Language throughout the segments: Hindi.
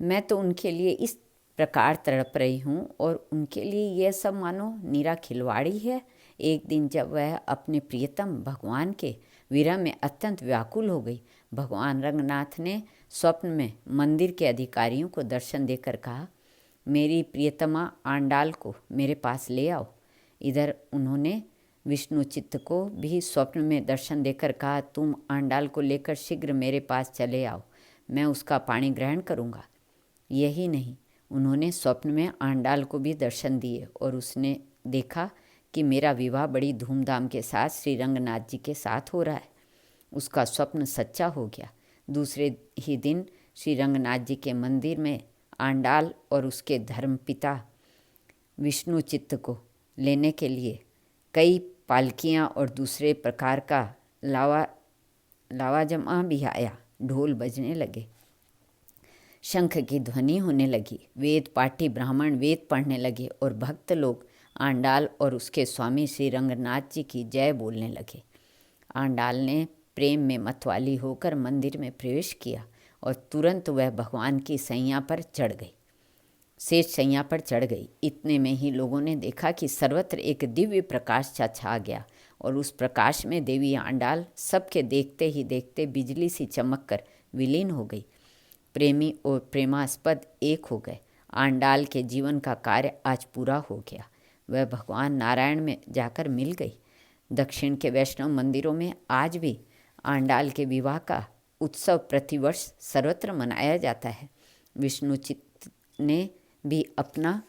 मैं तो उनके लिए इस प्रकार तड़प रही हूँ और उनके लिए यह सब मानो नीरा खिलवाड़ी है। एक दिन जब वह अपने प्रियतम भगवान के विरह में अत्यंत व्याकुल हो गई, भगवान रंगनाथ ने स्वप्न में मंदिर के अधिकारियों को दर्शन देकर कहा, मेरी प्रियतमा आंडाल को मेरे पास ले आओ। इधर उन्होंने विष्णु चित्त को भी स्वप्न में दर्शन देकर कहा, तुम आंडाल को लेकर शीघ्र मेरे पास चले आओ, मैं उसका पानी ग्रहण करूँगा। यही नहीं, उन्होंने स्वप्न में आंडाल को भी दर्शन दिए और उसने देखा कि मेरा विवाह बड़ी धूमधाम के साथ श्री रंगनाथ जी के साथ हो रहा है। उसका स्वप्न सच्चा हो गया। दूसरे ही दिन श्री रंगनाथ जी के मंदिर में आंडाल और उसके धर्मपिता विष्णु चित्त को लेने के लिए कई पालकियां और दूसरे प्रकार का लावाजमा भी आया। ढोल बजने लगे, शंख की ध्वनि होने लगी, वेद पाठी ब्राह्मण वेद पढ़ने लगे और भक्त लोग आंडाल और उसके स्वामी श्री रंगनाथ जी की जय बोलने लगे। आंडाल ने प्रेम में मतवाली होकर मंदिर में प्रवेश किया और तुरंत वह भगवान की सैया पर चढ़ गई, शेष सैया पर चढ़ गई। इतने में ही लोगों ने देखा कि सर्वत्र एक दिव्य प्रकाश छा गया और उस प्रकाश में देवी आंडाल सबके देखते ही देखते बिजली सी चमक कर विलीन हो गई। प्रेमी और प्रेमास्पद एक हो गए। आंडाल के जीवन का कार्य आज पूरा हो गया। वह भगवान नारायण में जाकर मिल गई। दक्षिण के वैष्णव मंदिरों में आज भी आंडाल के विवाह का उत्सव प्रतिवर्ष सर्वत्र मनाया जाता है। विष्णु चित्त ने भी अपना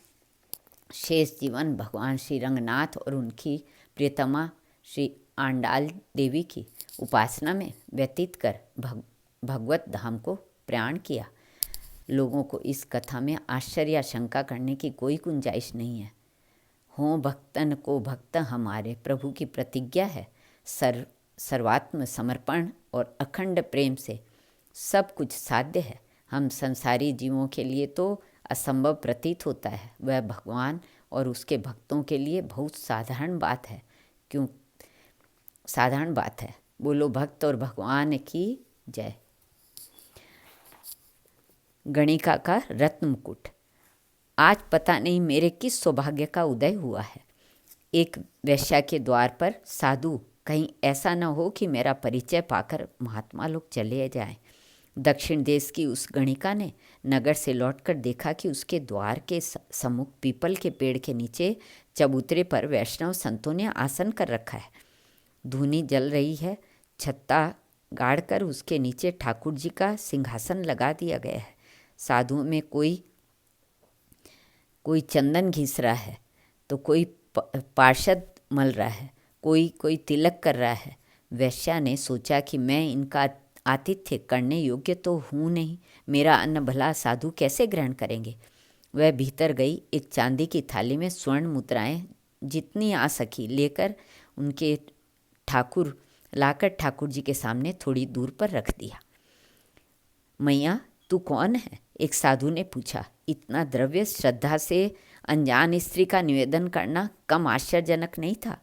शेष जीवन भगवान श्री रंगनाथ और उनकी प्रियतमा श्री आंडाल देवी की उपासना में व्यतीत कर भगवत धाम को प्रयाण किया। लोगों को इस कथा में आश्चर्य या शंका करने की कोई गुंजाइश नहीं है। हो भक्तन को भक्त हमारे, प्रभु की प्रतिज्ञा है। सर्वात्म समर्पण और अखंड प्रेम से सब कुछ साध्य है। हम संसारी जीवों के लिए तो असंभव प्रतीत होता है, वह भगवान और उसके भक्तों के लिए बहुत साधारण बात है। क्यों साधारण बात है? बोलो भक्त और भगवान की जय। गणिका का रत्न मुकुट। आज पता नहीं मेरे किस सौभाग्य का उदय हुआ है। एक वेश्या के द्वार पर साधु, कहीं ऐसा न हो कि मेरा परिचय पाकर महात्मा लोग चले जाएं। दक्षिण देश की उस गणिका ने नगर से लौटकर देखा कि उसके द्वार के सम्मुख पीपल के पेड़ के नीचे चबूतरे पर वैष्णव संतों ने आसन कर रखा है। धूनी जल रही है। छत्ता गाड़कर उसके नीचे ठाकुर जी का सिंहासन लगा दिया गया है। साधुओं में कोई चंदन घिस रहा है, तो कोई पार्षद मल रहा है, कोई तिलक कर रहा है। वैश्या ने सोचा कि मैं इनका आतिथ्य करने योग्य तो हूँ नहीं, मेरा अन्न भला साधु कैसे ग्रहण करेंगे। वह भीतर गई। एक चांदी की थाली में स्वर्ण मुद्राएं जितनी आ सकी लेकर उनके लाकर ठाकुर जी के सामने थोड़ी दूर पर रख दिया। मैया, तू कौन है? एक साधु ने पूछा। इतना द्रव्य श्रद्धा से अनजान स्त्री का निवेदन करना कम आश्चर्यजनक नहीं था।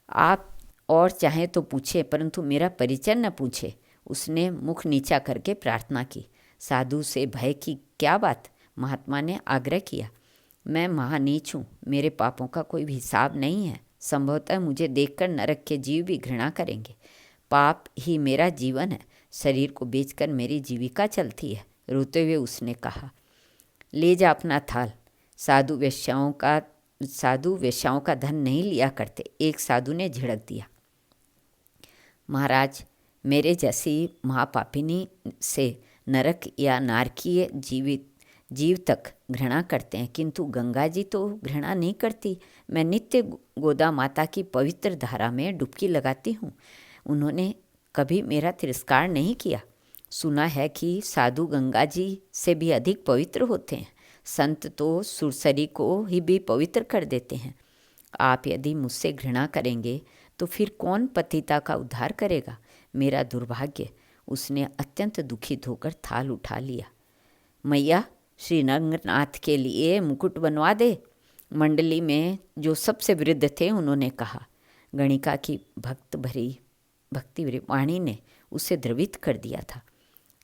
आप और चाहें तो पूछे, परंतु मेरा परिचय न पूछे। उसने मुख नीचा करके प्रार्थना की। साधु से भय की क्या बात? महात्मा ने आग्रह किया। मैं महानीच हूँ, मेरे पापों का कोई हिसाब नहीं है। संभवतः मुझे देखकर नरक के जीव भी घृणा करेंगे। पाप ही मेरा जीवन है, शरीर को बेचकर मेरी जीविका चलती है। रोते हुए उसने कहा, ले जा अपना थाल। साधु वेश्याओं का धन नहीं लिया करते। एक साधु ने झिड़क दिया। महाराज, मेरे जैसी महापापिनी से नरक या नारकीय जीव तक घृणा करते हैं, किंतु गंगा जी तो घृणा नहीं करती। मैं नित्य गोदा माता की पवित्र धारा में डुबकी लगाती हूँ। उन्होंने कभी मेरा तिरस्कार नहीं किया। सुना है कि साधु गंगा जी से भी अधिक पवित्र होते हैं। संत तो सुरसरी को ही भी पवित्र कर देते हैं। आप यदि मुझसे घृणा करेंगे तो फिर कौन पतिता का उद्धार करेगा? मेरा दुर्भाग्य। उसने अत्यंत दुखित होकर थाल उठा लिया। मैया, श्री रंगनाथ के लिए मुकुट बनवा दे। मंडली में जो सबसे वृद्ध थे उन्होंने कहा। गणिका की भक्ति भरी वाणी ने उसे द्रवित कर दिया था।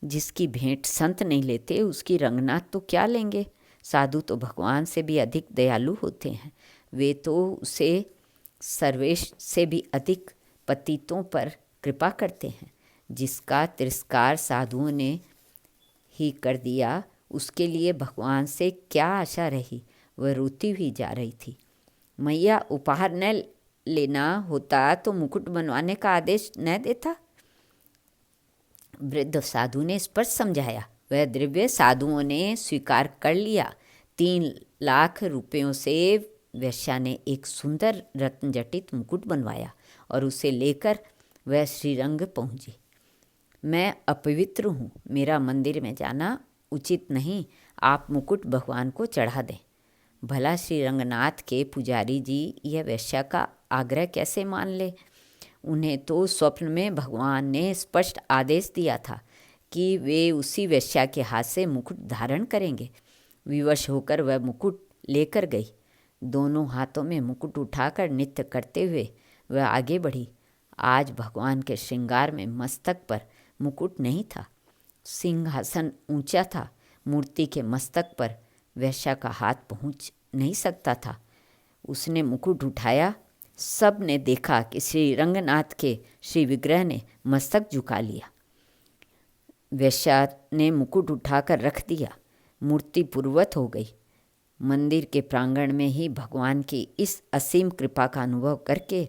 जिसकी भेंट संत नहीं लेते उसकी रंगनाथ तो क्या लेंगे। साधु तो भगवान से भी अधिक दयालु होते हैं, वे तो उसे सर्वेश से भी अधिक पतितों पर कृपा करते हैं। जिसका तिरस्कार साधुओं ने ही कर दिया उसके लिए भगवान से क्या आशा रही। वह रोती हुई जा रही थी। मैया, उपहार न लेना होता तो मुकुट बनवाने का आदेश न देता। वृद्ध साधु ने स्पष्ट समझाया। वह द्रव्य साधुओं ने स्वीकार कर लिया। 3 लाख रुपयों से वेश्या ने एक सुंदर रत्नजटित मुकुट बनवाया और उसे लेकर वह श्रीरंग पहुंची। मैं अपवित्र हूँ, मेरा मंदिर में जाना उचित नहीं, आप मुकुट भगवान को चढ़ा दें। भला श्री रंगनाथ के पुजारी जी यह वेश्या का आग्रह कैसे मान ले। उन्हें तो स्वप्न में भगवान ने स्पष्ट आदेश दिया था कि वे उसी वेश्या के हाथ से मुकुट धारण करेंगे। विवश होकर वह मुकुट लेकर गई। दोनों हाथों में मुकुट उठाकर नृत्य करते हुए वह आगे बढ़ी। आज भगवान के श्रृंगार में मस्तक पर मुकुट नहीं था, सिंहासन ऊंचा था। मूर्ति के मस्तक पर वेश्या का हाथ पहुंच नहीं सकता था। उसने मुकुट उठाया। सब ने देखा कि श्री रंगनाथ के श्री विग्रह ने मस्तक झुका लिया। वेश्या ने मुकुट उठाकर रख दिया। मूर्ति पूर्वत हो गई। मंदिर के प्रांगण में ही भगवान की इस असीम कृपा का अनुभव करके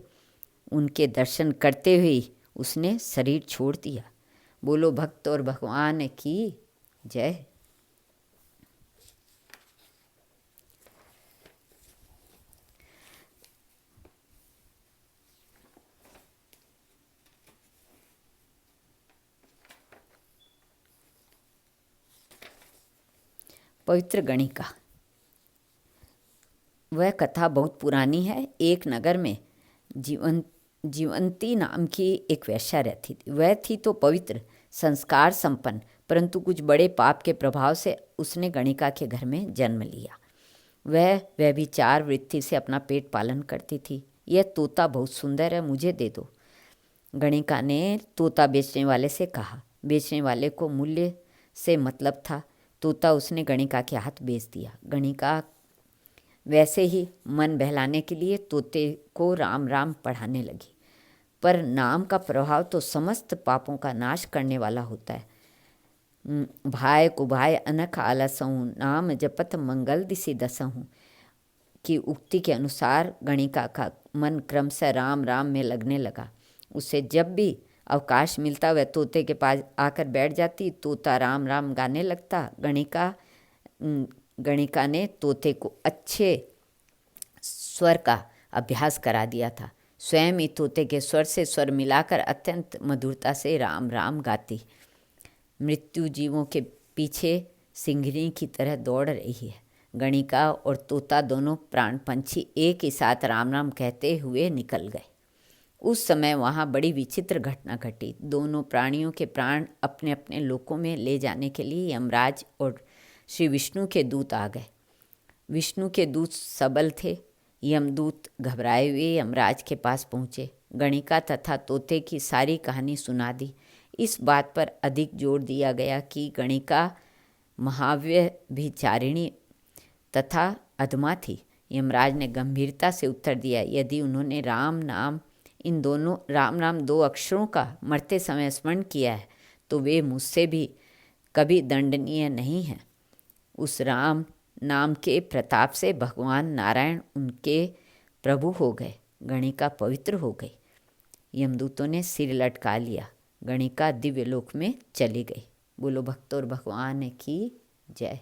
उनके दर्शन करते हुए उसने शरीर छोड़ दिया। बोलो भक्त और भगवान की जय। पवित्र गणिका। वह कथा बहुत पुरानी है। एक नगर में जीवंती नाम की एक वेश्या रहती थी। वह थी तो पवित्र, संस्कार संपन्न, परंतु कुछ बड़े पाप के प्रभाव से उसने गणिका के घर में जन्म लिया। वह व्यभिचार वृत्ति से अपना पेट पालन करती थी। यह तोता बहुत सुंदर है, मुझे दे दो। गणिका ने तोता बेचने वाले से कहा। बेचने वाले को मूल्य से मतलब था। तोता उसने गणिका के हाथ बेच दिया। गणिका वैसे ही मन बहलाने के लिए तोते को राम राम पढ़ाने लगी। पर नाम का प्रभाव तो समस्त पापों का नाश करने वाला होता है। भाय कुभाय अनख आलसहूँ, नाम जपत मंगल दिसि दसहूँ की उक्ति के अनुसार गणिका का मन क्रमशः राम राम में लगने लगा। उसे जब भी अवकाश मिलता वह तोते के पास आकर बैठ जाती। तोता राम राम गाने लगता। गणिका ने तोते को अच्छे स्वर का अभ्यास करा दिया था। स्वयं ही तोते के स्वर से स्वर मिलाकर अत्यंत मधुरता से राम राम गाती। मृत्यु जीवों के पीछे सिंघनी की तरह दौड़ रही है। गणिका और तोता दोनों प्राण पंछी एक ही साथ राम राम कहते हुए निकल गए। उस समय वहाँ बड़ी विचित्र घटना घटी। दोनों प्राणियों के प्राण अपने अपने लोकों में ले जाने के लिए यमराज और श्री विष्णु के दूत आ गए। विष्णु के दूत सबल थे। यमदूत घबराए हुए यमराज के पास पहुँचे। गणिका तथा तोते की सारी कहानी सुना दी। इस बात पर अधिक जोर दिया गया कि गणिका महाव्यभिचारिणी तथा अधमा थी। यमराज ने गंभीरता से उत्तर दिया, यदि उन्होंने राम नाम राम नाम 2 अक्षरों का मरते समय स्मरण किया है तो वे मुझसे भी कभी दंडनीय नहीं हैं। उस राम नाम के प्रताप से भगवान नारायण उनके प्रभु हो गए। गणिका पवित्र हो गई। यमदूतों ने सिर लटका लिया। गणिका दिव्य लोक में चली गई। बोलो भक्त और भगवान की जय।